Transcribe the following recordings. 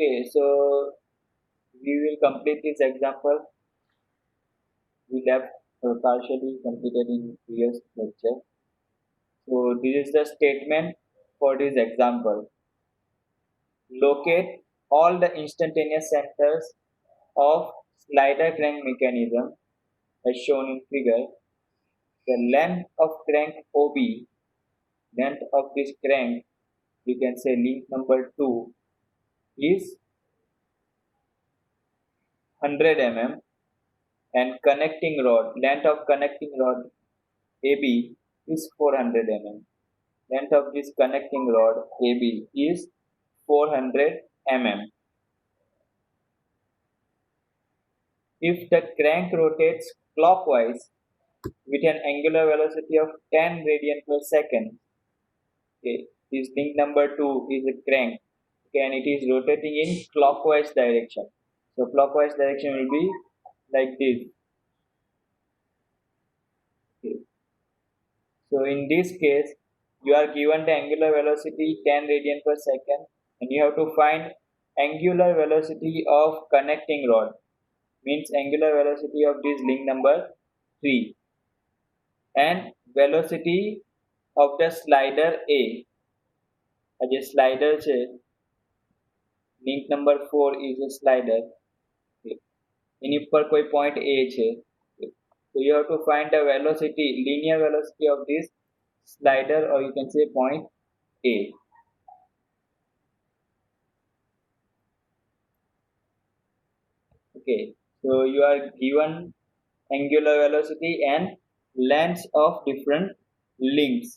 Okay, so we will complete this example. We left partially completed in previous lecture. So this is the statement for this example. Locate all the instantaneous centers of slider crank mechanism as shown in figure. The length of crank OB, length of this crank, we can say link number 2 is 100 mm, and connecting rod, length of connecting rod AB is 400 mm. Length of this connecting rod AB is 400 mm. If the crank rotates clockwise with an angular velocity of 10 radian per second, okay, this link number 2 is a crank, okay, and it is rotating in clockwise direction. So clockwise direction will be like this. Okay. So in this case, you are given the angular velocity 10 radian per second, and you have to find angular velocity of connecting rod, means angular velocity of this link number 3, and velocity of the slider A. જે slider છે, link number 4 is a slider. એની ઉપર કોઈ point A છે. So you have to find the velocity, linear velocity of this slider, or you can say point A. Okay, so you are given angular velocity and lengths of different links.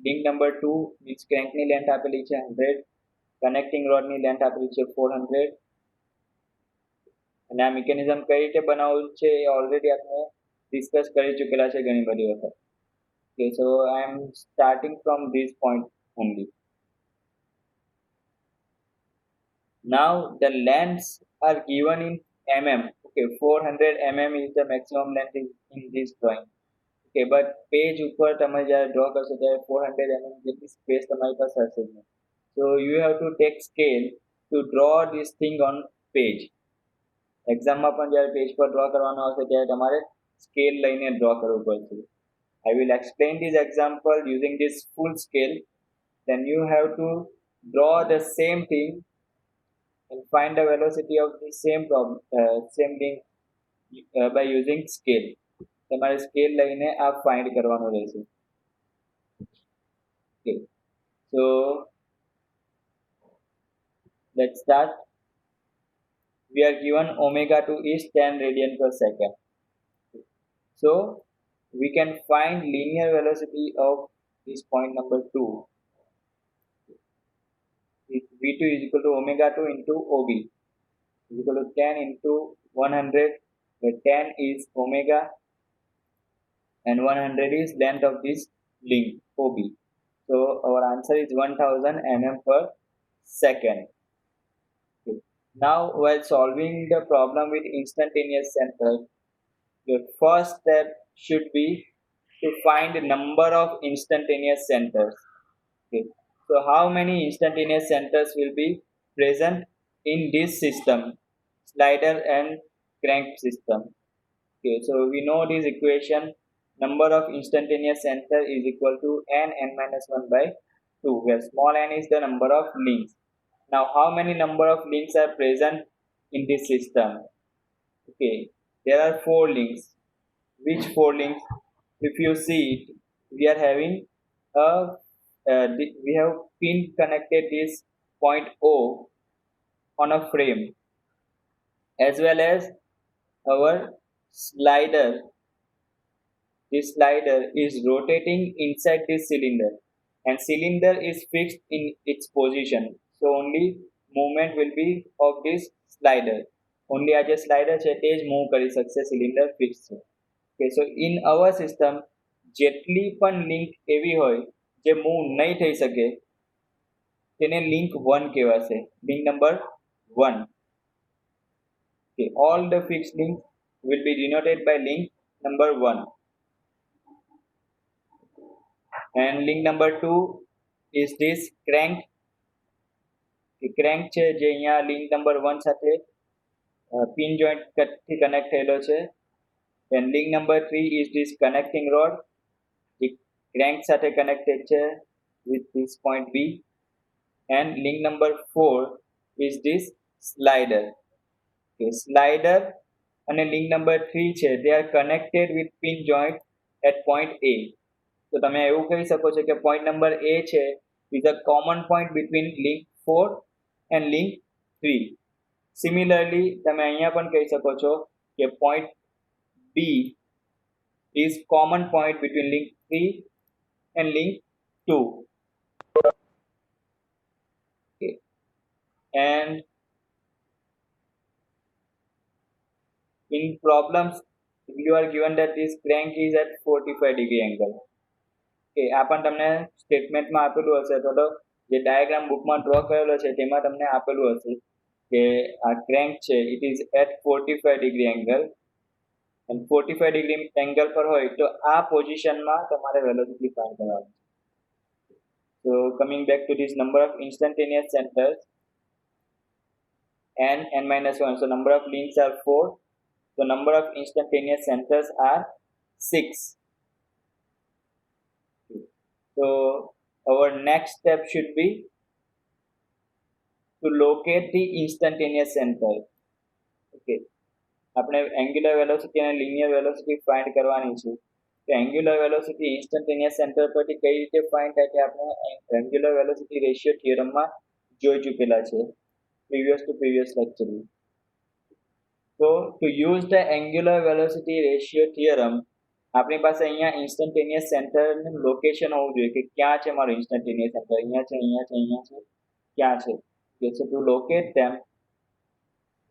Link number 2 means crank ની length આપેલી છે 100, connecting rod ની length આપેલી છે 400, અને આ mechanism કઈ રીતે બનાવવું છે એ ઓલરેડી આપણે ડિસ્કસ કરી ચૂકેલા છે ઘણી બધી વખત. Okay, so I am starting from this point only. Now the lengths are given in mm. Okay, 400 mm is the maximum length in this drawing. Okay, but page ઉપર તમે જ્યારે draw કરશો ત્યારે 400 mm જેટલી space તમારી પાસે હશે જ નહીં. So you have to take scale to draw this thing on page. એક્ઝામમાં પણ જ્યારે પેજ પર ડ્રો કરવાનો આવશે ત્યારે તમારે સ્કેલ લઈને ડ્રો કરવું પડશે. I will explain this example using this full scale. Then you have to draw the same thing and find the velocity of the same problem, same thing by using scale. તમારે scale લઈને આ find કરવાનું રહેશે. Okay, so let's start. We are given omega 2 is 10 radian per second. So we can find linear velocity of this point number 2. V2 is equal to omega 2 into OB is equal to 10 into 100, where 10 is omega and 100 is length of this link OB. So our answer is 1000 mm per second. Okay. Now while solving the problem with instantaneous center, your first step should be to find the number of instantaneous centers. Okay. So how many instantaneous centers will be present in this system, slider and crank system? Okay, so we know this equation, number of instantaneous center is equal to n minus 1 by 2, where small n is the number of links. Now how many number of links are present in this system? Okay, there are 4 links. Which 4 links? If you see it, we are having we have pin connected this point O on a frame, as well as our slider. This slider is rotating inside this cylinder, and cylinder is fixed in its position. So only movement will be of this slider. Only આ જે slider છે તે જ move કરી શકશે, cylinder fixed છે. Okay, so in our system જેટલી પણ link એવી હોય જે move નહીં થઈ શકે તેને link 1 કહેવાશે, link number 1. Okay, all the fixed links will be denoted by link number 1. And link number 2 is this crank કે ક્રેન્ક છે જે અહીંયા લિંક નંબર 1 સાથે પિન જોઈન્ટ થી કનેક્ટ થયેલો છે. then link number 3 is this connecting rod જે crank સાથે કનેક્ટેડ છે with this point B, and link number 4 is this slider. okay, slider અને link number 3 છે they are connected with pin joint at point A. તો તમે એવું કહી શકો છો કે point number A છે is a common point between link 4 and link 3. similarly તમે અહીંયા પણ કહી શકો છો કે point B is common point between link 3 and link 2. okay. and in problems you are given that this crank is at 45-degree angle. આ પણ તમને સ્ટેટમેન્ટમાં આપેલું હશે અથવા તો જે ડાયાગ્રામ બુકમાં ડ્રો કરેલો છે તેમાં તમને આપેલું હશે કે આ ક્રેન્ક છે it is at 45-degree angle and 45-degree angle પર હોય તો આ પોઝિશનમાં તમારે વેલોસિટી ફાઇન્ડ કરવાની છે. So coming back to this number of instantaneous centers n minus 1, so number of links are 4, so number of instantaneous centers are 6. So our next step should be to locate the instantaneous center. okay, આપણે angular velocity અને linear velocity find કરવાની છે. તો angular velocity instantaneous center પરથી કઈ રીતે find થાય તે આપણે angular velocity ratio theorem માં જોઈ ચૂકેલા છે previous lecture. so to use the angular velocity ratio theorem આપણી પાસે અહીંયા instantaneous center નું લોકેશન હોવું જોઈએ કે ક્યાં છે મારું instantaneous center, અહીંયા છે ક્યાં છે. okay, so to locate them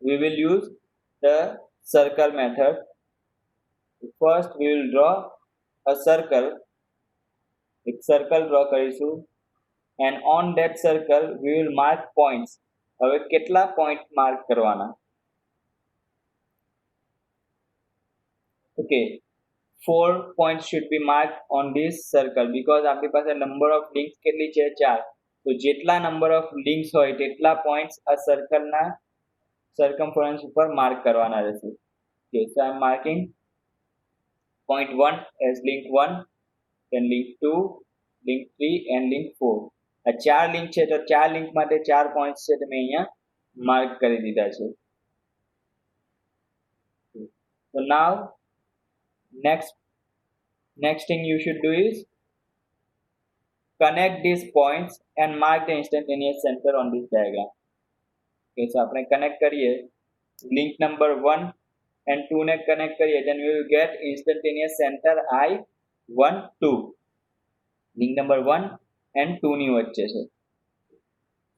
we will use the circle method. first we will draw a circle, એક circle draw કરીશું and on that circle we will mark points. હવે કેટલા point mark કરવાના? okay, 4 points should be marked on this circle because આપણી પાસે number of links કેટલી છે 4. તો જેટલા number of links હોય તેટલા points આ circle ના circumference ઉપર mark કરવાના રહેશે. okay, so I am marking point 1 as link 1, then link 2, link 3 and link 4. આ 4 link છે તો 4 link માટે 4 points છે તમે અહીંયા mark કરી દીધા છે. so now next thing you should do is connect these points and mark the instantaneous center on this diagram. okay, so આપણે connect કરીએ link number 1 and 2 ને connect કરીએ then we will get instantaneous center I1 2, link number 1 and 2 ની વચ્ચે છે.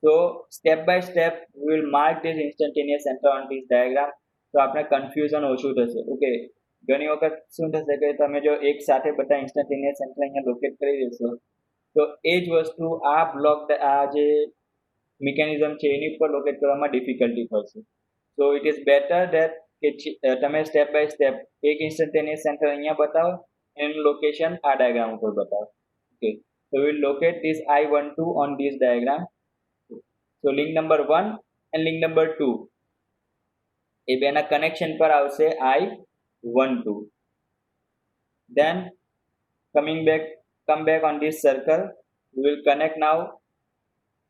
so step by step we will mark this instantaneous center on this diagram. તો આપણે confusion ઓછું થશે. okay, ઘણી વખત શું થશે કે તમે જો એક સાથે બધા instantaneous center અહીંયા લોકેટ કરી દેશો તો એ જ વસ્તુ આ બ્લોક આ જે મિકેનિઝમ છે એની ઉપર લોકેટ કરવામાં ડિફિકલ્ટી પડશે. so it is better that કે તમે સ્ટેપ બાય સ્ટેપ એક instantaneous center અહીંયા બતાવો એનું લોકેશન આ ડાયાગ્રામ ઉપર બતાવો. okay, so we will locate this I12 on this diagram. so link number 1 and link number 2 એ બેના કનેક્શન પર આવશે I12. then come back on this circle, we will connect now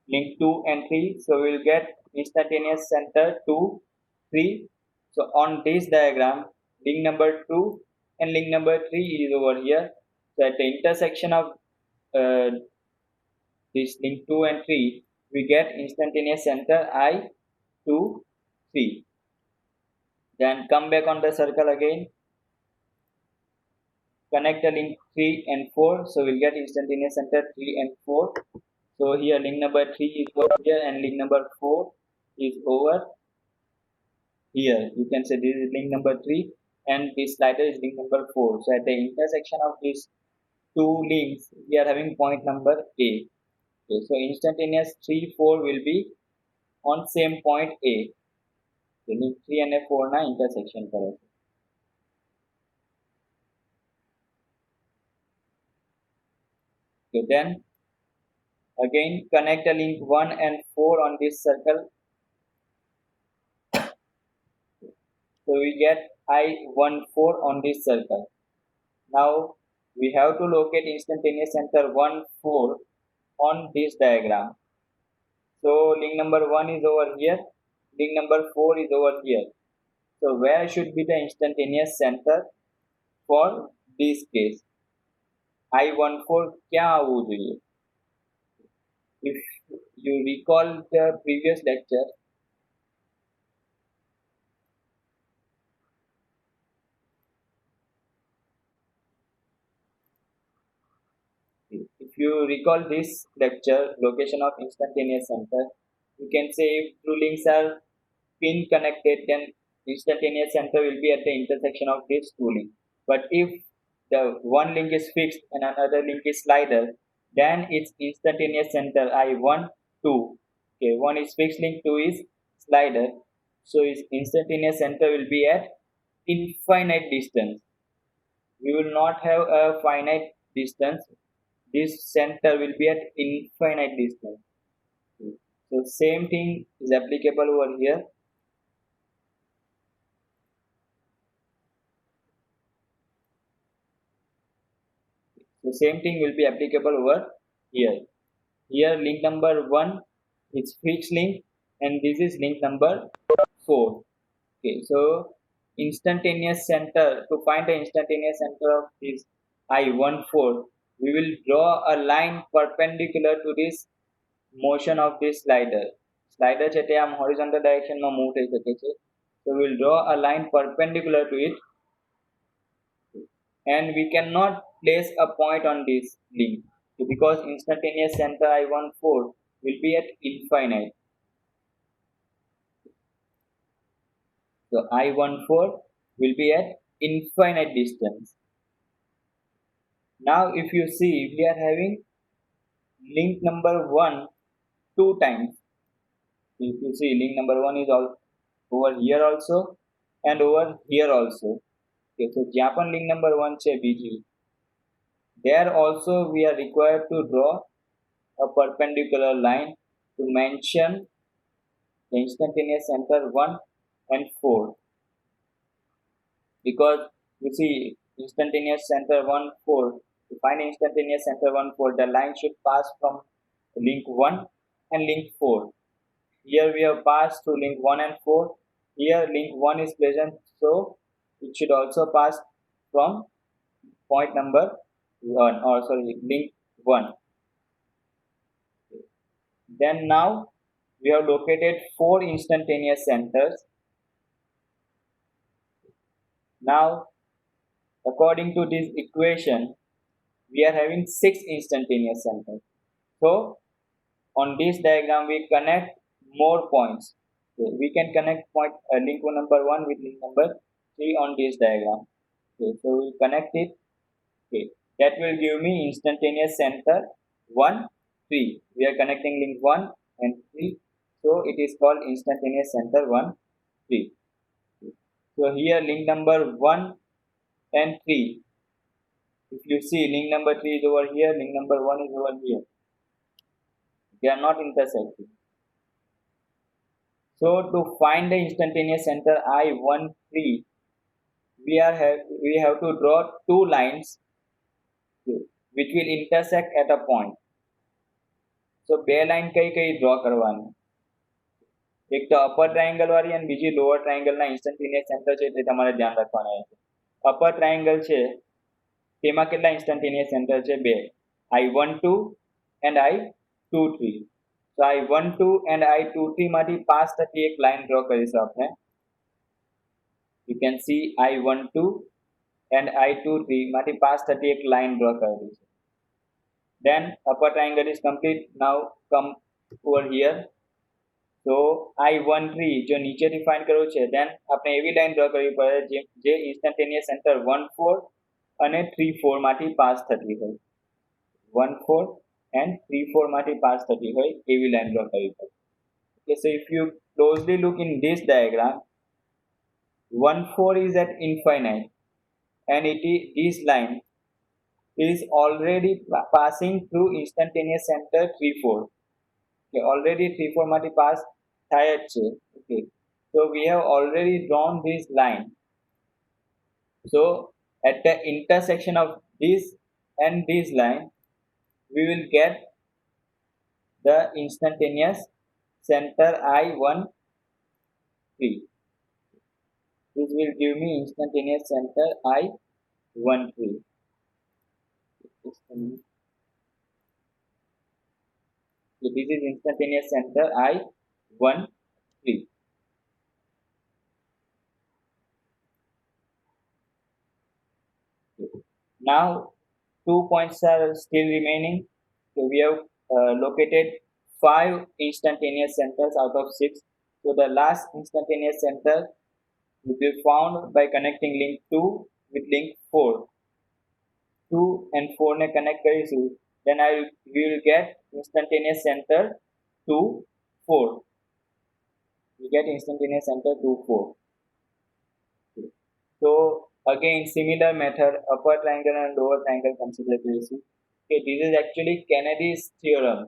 link 2 and 3, so we will get instantaneous center 2 3. so on this diagram link number 2 and link number 3 is over here. so at the intersection of this link 2 and 3 we get instantaneous center I2 3. then come back on the circle again, connect the link 3 and 4, so we'll get instantaneous center 3 and 4. so here link number 3 is over here and link number 4 is over here. you can say this is link number 3 and this slider is link number 4. so at the intersection of these two links we are having point number A. okay, so instantaneous 3 4 will be on same point A. so link 3 and 4 ના intersection કરે છે. okay, then Again, connect a link 1 and 4 on this circle. So we get I14 on this circle. Now we have to locate instantaneous center 1, 4 on this diagram. So link number 1 is over here, link number 4 is over here. So where should be the instantaneous center for this case? I14 क्या આવવું જોઈએ? If you recall the previous lecture, if you recall this lecture, location of instantaneous center, you can say if two links are pin connected, then instantaneous center will be at the intersection of these two links. But if the one link is fixed and another link is slider, then its instantaneous center I1, 2. Okay, one is fixed link, two is slider. So its instantaneous center will be at infinite distance. We will not have a finite distance. This center will be at infinite distance. So same thing is applicable over here. The same thing will be applicable over here. Here link number 1 is fixed link and this is link number 4. Okay, so instantaneous center, to find the instantaneous center of this I14, we will draw a line perpendicular to this motion of this slider. Slider છે તે આમ horizontal direction માં move થઈ શકે છે. So we will draw a line perpendicular to it and we cannot place a point on this link because instantaneous center I14 will be at infinite. So I14 will be at infinite distance. Now if you see, we are having link number 1 two times. If you see, link number 1 is all over here also and over here also. Okay, so જ્યાં પણ link number 1 છે બીજી, there also we are required to draw a perpendicular line to mention the instantaneous center 1 and 4. Because you see, instantaneous center 1, 4, to find instantaneous center 1, 4, the line should pass from link 1 and link 4. Here we have passed to link 1 and 4. Here link 1 is present, so it should also pass from point number 1, or sorry, link 1. Then now we have located 4 instantaneous centers. Now according to this equation, we are having 6 instantaneous centers. So on this diagram we connect more points. Okay, we can connect point link number 1 with link number 3 on this diagram. Okay, so we connect it. Okay, that will give me instantaneous center 1, 3. We are connecting link 1 and 3, so it is called instantaneous center 1, 3. So here link number 1 and 3. If you see, link number 3 is over here, link number 1 is over here. They are not intersecting. So to find the instantaneous center I13, we have to draw two lines which will intersect at a point. So બે line કઈ draw કરવાની? એક તો upper triangle વાળી અને બીજી lower triangle ના instantaneous centre છે તે તમારે ધ્યાન રાખવાના છે. અપર ટ્રાયેંગલ છે તેમાં કેટલા ઇન્સ્ટન્ટેનિયસ સેન્ટર છે? બે, I12 and I23. So I12 and I23 માંથી પાસ થતી એક લાઈન ડ્રો કરીશું આપણે. You can see I12 and I23 માંથી પાસ થતી એક લાઈન ડ્રો કરેલી છે. Then upper triangle is complete. Now come over here. So I13 જો નીચેથી ફાઇન્ડ કરવું છે, then આપણે એવી લાઈન ડ્રો કરવી પડે જે ઇન્સ્ટન્ટેનિયસ સેન્ટર 1, 4 અને 3, 4 માંથી પાસ થતી હોય. 1, 4 and 3, 4 માંથી પાસ થતી હોય એવી લાઈન ડ્રો કરવી પડે. Okay, so if you closely look in this diagram, 1, 4 is at infinite and this line is already passing through instantaneous center 3 4. Okay, already 3 4 માંથી pass થાય જ છે. Okay, so we have already drawn this line. So at the intersection of this and this line, we will get the instantaneous center I1 3. This will give me instantaneous center I1 3. So this is instantaneous center I1 3. Now 2 points are still remaining. So we have located 5 instantaneous centers out of 6. So the last instantaneous center will be found by connecting link 2 with link 4. 2 and 4 ne connect કરીશું, then we will get instantaneous center 2 4. We get instantaneous center 2 4. So again similar method, upper triangle and lower triangle consider કરીશું. Okay, this is actually Kennedy's theorem.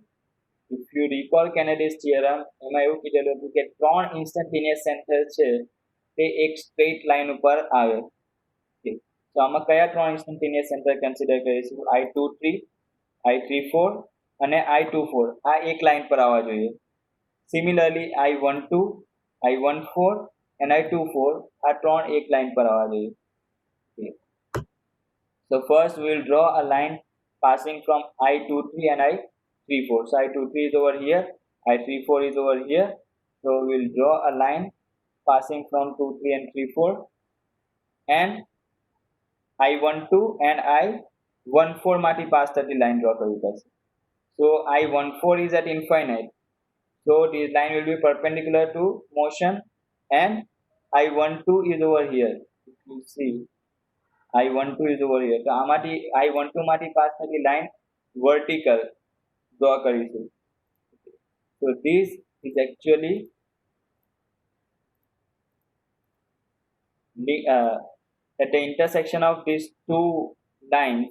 If you recall Kennedy's theorem, એમાં એવું કીધેલું હતું કે 3 instantaneous center છે તે એક straight line ઉપર આવે. Okay, so આમાં કયા 3 instantaneous center consider કરીશું? I23, I34 અને I24 આ એક લાઈન પર આવવા જોઈએ. Similarly I12, I14 and I24 આ 3 એક લાઈન પર આવવા જોઈએ. Okay, so first we will draw a line passing from I23 and I34. So I23 is over here, I34 is over here. So we will draw a line passing from 2 3 and 3 4, and I12 and I14 માંથી pass થતી line draw કરવી પડશે. So I14 is at infinite, so this line will be perpendicular to motion, and I12 is over here. If you see, I12 is over here. So આમાંથી I12 માંથી pass થતી line vertical draw કરીશું. So this is actually at the intersection of these two lines.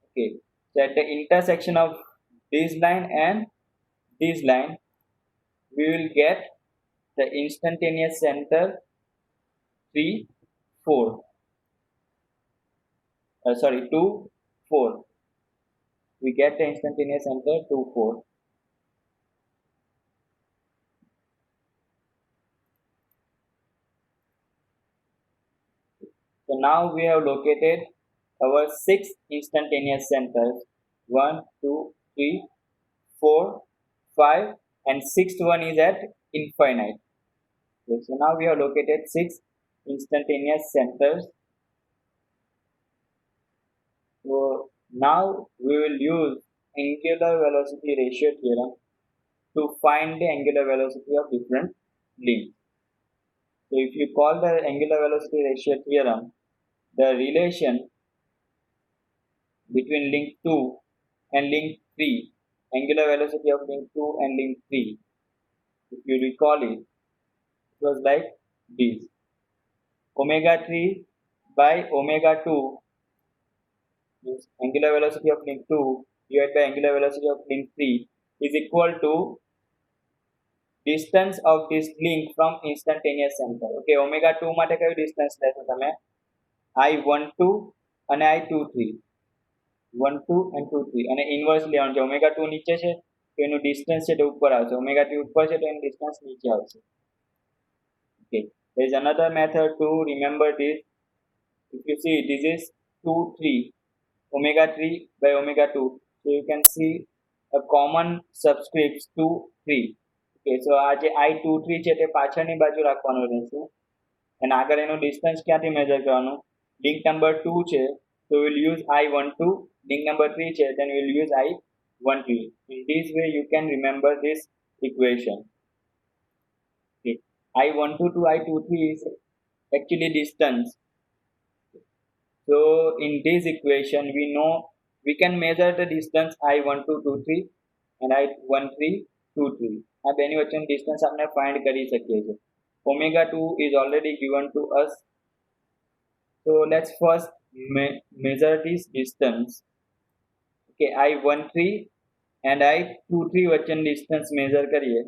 Okay, so at the intersection of this line and this line, we will get the instantaneous center 3 4. 2 4. We get the instantaneous center 2 4. So now we have located our 6 instantaneous centers, 1 2 3 4 5, and 6th one is at infinite. Okay, so now we have located 6 instantaneous centers. So now we will use angular velocity ratio theorem to find the angular velocity of different links. So if you call the angular velocity ratio theorem, the relation between link 2 and link 3, angular velocity of link 2 and link 3, if you recall it, it was like this: omega 3 by omega 2, this angular velocity of link 2 divided by angular velocity of link 3 is equal to distance of this link from instantaneous center. Okay, omega 2 માટે કયું distance લેશો તમે? I12 અને I23, 1 2 and 2 3, અને inverse લેવાનું છે. omega 2 નીચે છે તો એનું ડિસ્ટન્સ છે તે ઉપર આવશે, omega 3 ઉપર છે તો એનું ડિસ્ટન્સ નીચે આવશે. Okay, there is another method to remember this. If you see, this is 2 3, omega 3 by omega 2, so you can see a common subscripts 2 3. Okay, so આ જે I23 છે તે પાછળની બાજુ રાખવાનું રહેશે, અને આગળ એનું ડિસ્ટન્સ ક્યાંથી મેજર કરવાનું? લિંક નંબર 2 છે so we will use I12, link number 3 છે then we will use I13. In this way you can remember this equation. Okay, I12 to I23 is actually distance. So in this equation we know we can measure the distance I12 23 and I13 23. આ બેની વચ્ચેનું distance આપણે find કરી શકીએ છીએ. Omega 2 is already given to us So let's first measure this distance. Okay, I13 and I23 વચ્ચેની distance measure કરીએ.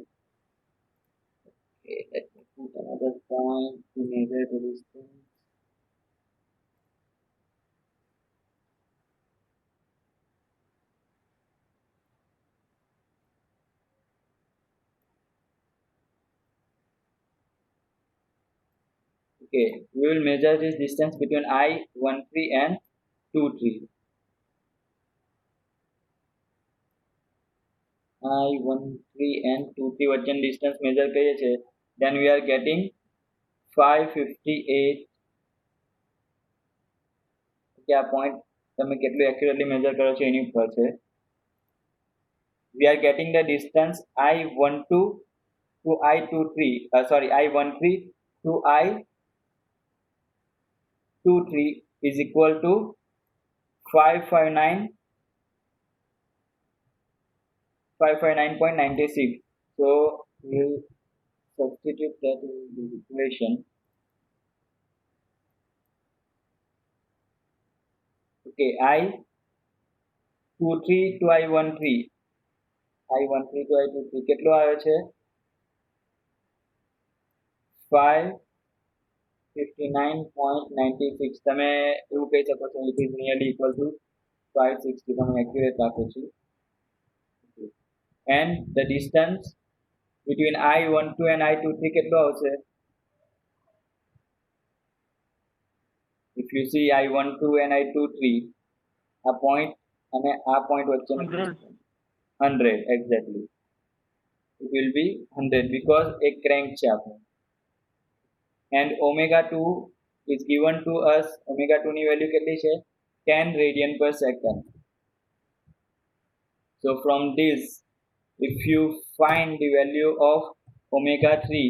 Okay, let me put another point to measure the distance. Okay, we will measure this distance between I13 and 23. I13 and 23 વચ્ચેની distance measure કરીએ છીએ. Then we are getting 558. Okay, આ point તમે કેટલું accurately measure કરો છો એની ઉપર છે. We are getting the distance I12 to I23. I13 to I23 is equal to 559.96. So we will substitute that in the equation. Okay, I23 to I13 to I23 કેટલો આવે છે? 559.96. તમે એવું કહી શકો છો it is nearly equal to 560. તમે accurate રાખો છો. And the distance between I12 and I23 કેટલો આવશે? If you see I12 and I23, a point and a point વચ્ચે 100 exactly. It will be 100 because a crank છે આપણે. And omega 2 is given to us. Omega 2 ની value કેટલી છે? 10 radian per second. So from this, if you find the value of omega 3,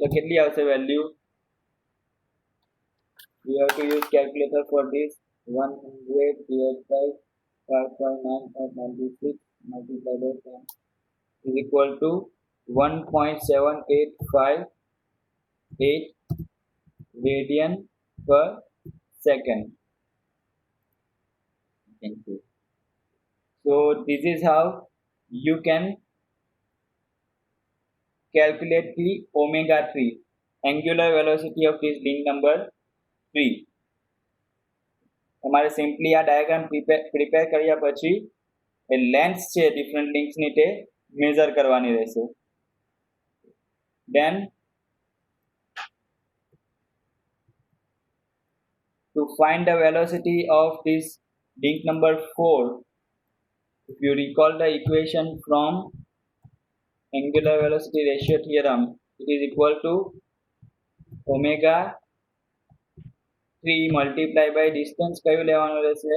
તો કેટલી આવશે value? We have to use calculator for this. 100 divided by 559.96 multiplied by 10 is equal to 1.7858 radian per second. Thank you. So this is how you can calculate the omega 3, angular velocity of this link number 3. તમારે simply આ diagram prepare કર્યા પછી એ લેન્થ્સ છે different લિંક્સની તે measure કરવાની રહેશે. Then to find the velocity of this link number 4, if you recall the equation from angular velocity ratio theorem, it is equal to omega 3 multiplied by distance કયું લેવાનું રહેશે?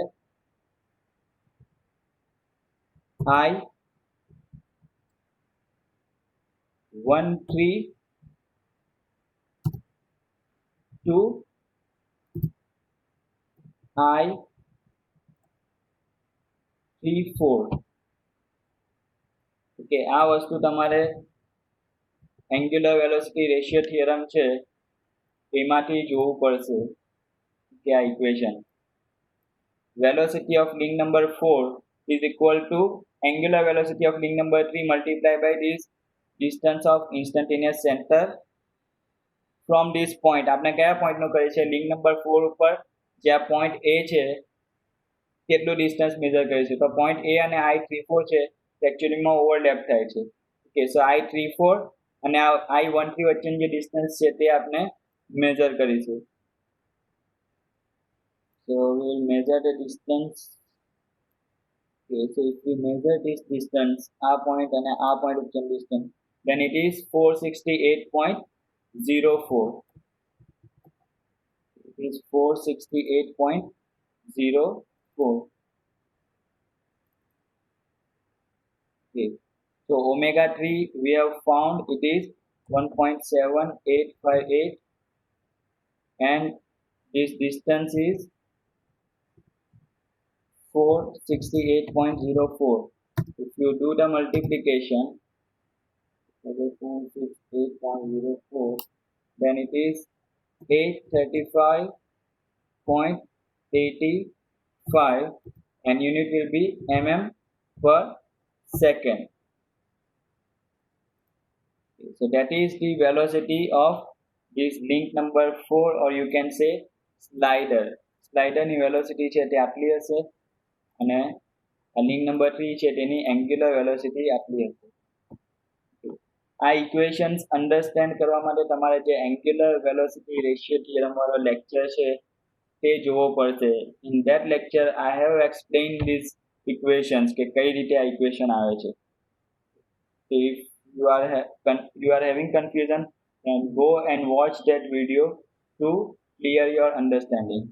I13 to I34. Okay, આ વસ્તુ તમારે angular velocity ratio theorem છે એમાંથી જોવું પડશે. क्या equation? Velocity of link number 4 is equal to angular velocity of link number 3 multiplied by this distance of instantaneous center from this point. આપણે કયા point નો કરીએ છે? link number 4 ઉપર જે આ point A છે કેટલું distance measure કરીશું? તો point A અને I34 છે actually માં overlap થાય છે. Okay, so I34 અને I13 વચ્ચેની જે distance છે તે આપણે measure કરીશું. So we will measure the distance. Okay, so if we measure this distance, our point and our point of distance, then it is 468.04. It is 468.04. Okay, so omega 3 we have found it is 1.7858 and this distance is 468.04. If you do the multiplication, 268.04, then it is 835.85 and unit will be mm per second. So that is the velocity of this link number 4, or you can say slider. Slider ની velocity છે તે આટલી હશે અને link number 3 છે તેની angular velocity આટલી હશે. આ ઇક્વેશન્સ અન્ડરસ્ટેન્ડ કરવા માટે તમારે જે angular velocity ratio theorem વાળો લેક્ચર છે તે જોવો પડશે. In that lecture I have explained these equations કે કઈ રીતે આ ઇક્વેશન આવે છે. If you are having confusion, then go and watch that video to clear your understanding.